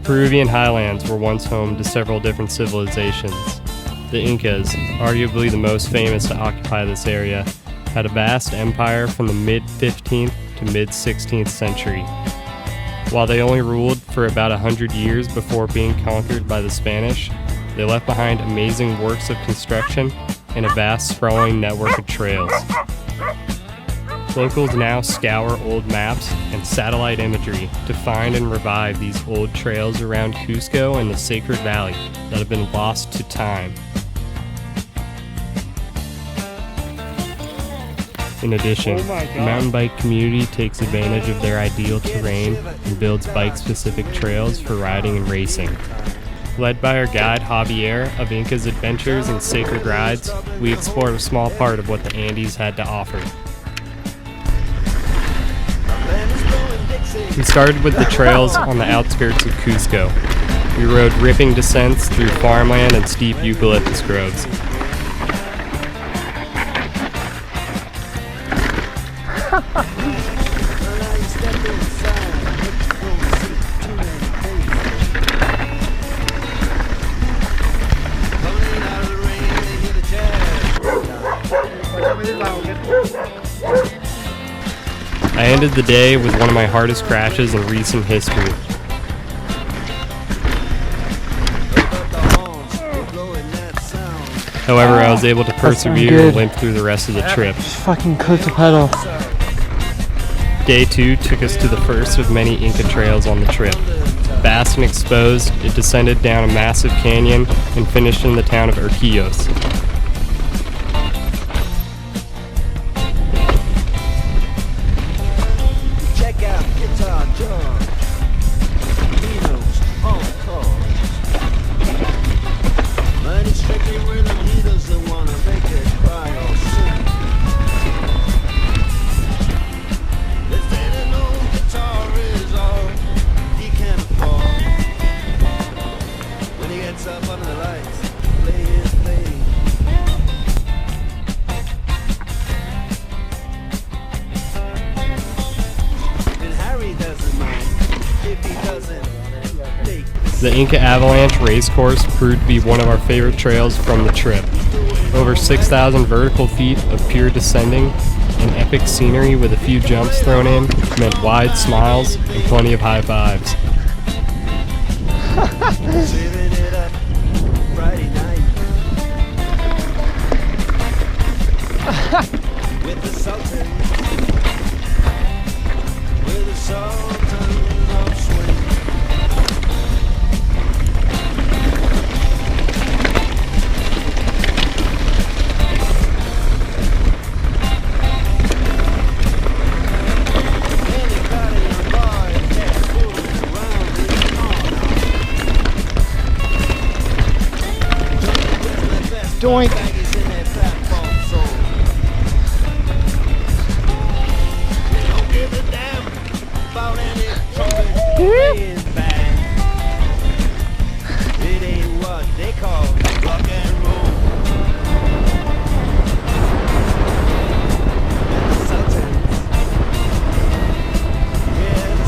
Peruvian highlands were once home to several different civilizations. The Incas, arguably the most famous to occupy this area, had a vast empire from the mid-15th to mid-16th century. While they only ruled for about 100 years before being conquered by the Spanish, they left behind amazing works of construction and a vast sprawling network of trails. Locals now scour old maps and satellite imagery to find and revive these old trails around Cusco and the Sacred Valley that have been lost to time. In addition, the mountain bike community takes advantage of their ideal terrain and builds bike-specific trails for riding and racing. Led by our guide Javier of Inca's Adventures and Sacred Rides, we explored a small part of what the Andes had to offer. We started with the trails on the outskirts of Cusco. We rode ripping descents through farmland and steep eucalyptus groves. I ended the day with one of my hardest crashes in recent history. However, I was able to persevere and limp through the rest of the trip. Just fucking click the pedal. Day 2 took us to the first of many Inca trails on the trip. Vast and exposed, it descended down a massive canyon and finished in the town of Urquillos. The Inca Avalanche Racecourse proved to be one of our favorite trails from the trip. Over 6,000 vertical feet of pure descending and epic scenery with a few jumps thrown in meant wide smiles and plenty of high fives. Doink. It ain't what they call rock and roll.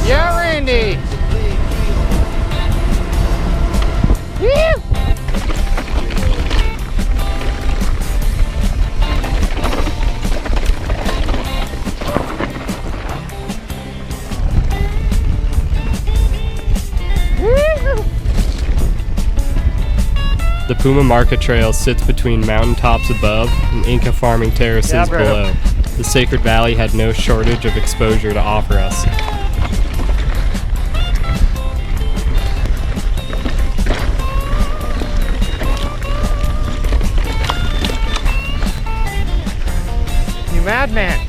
Yeah, Randy. Woo! The Pumamarca Trail sits between mountaintops above and Inca farming terraces below. The Sacred Valley had no shortage of exposure to offer us. You madman.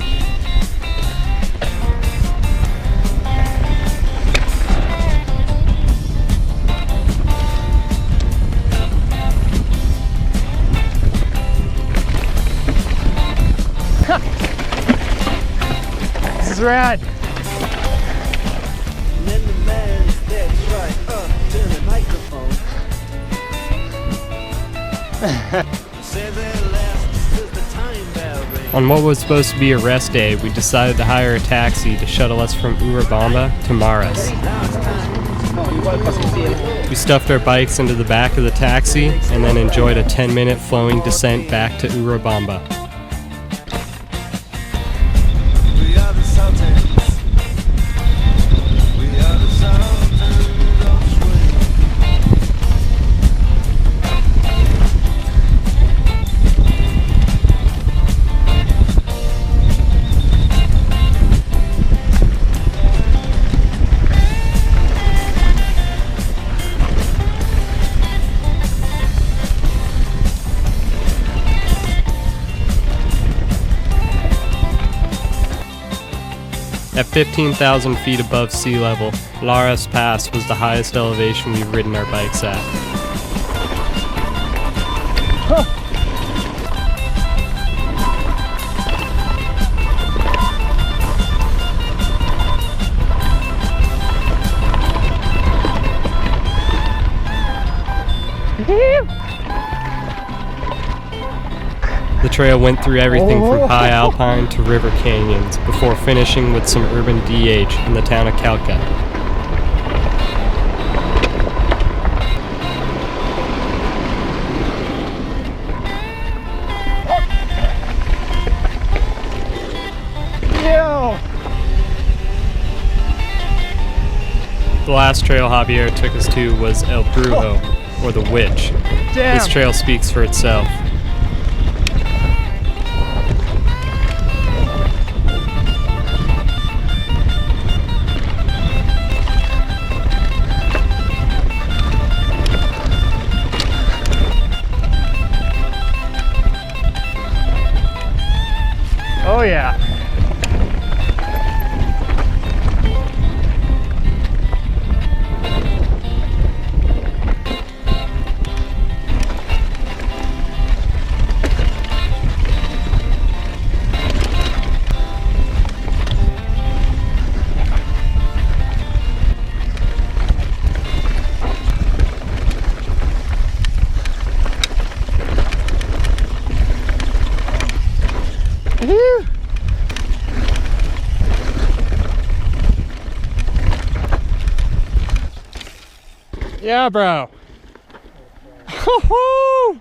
This is rad. And then the man steps right up to the microphone. Says at last is the time bell ring. On what was supposed to be a rest day, we decided to hire a taxi to shuttle us from Urubamba to Maras. Last time We stuffed our bikes into the back of the taxi and then enjoyed a 10-minute flowing descent back to Urubamba. We are the Sultans. We are the Sultans of Swing. At 15,000 feet above sea level, Laras Pass was the highest elevation we've ridden our bikes at. The trail went through everything from high alpine to river canyons before finishing with some urban DH in the town of Calca. Yo! The last trail Javier took us to was El Brujo, or the Witch. Damn! This trail speaks for itself. Oh yeah. Woo! Yeah, bro. Ho-ho!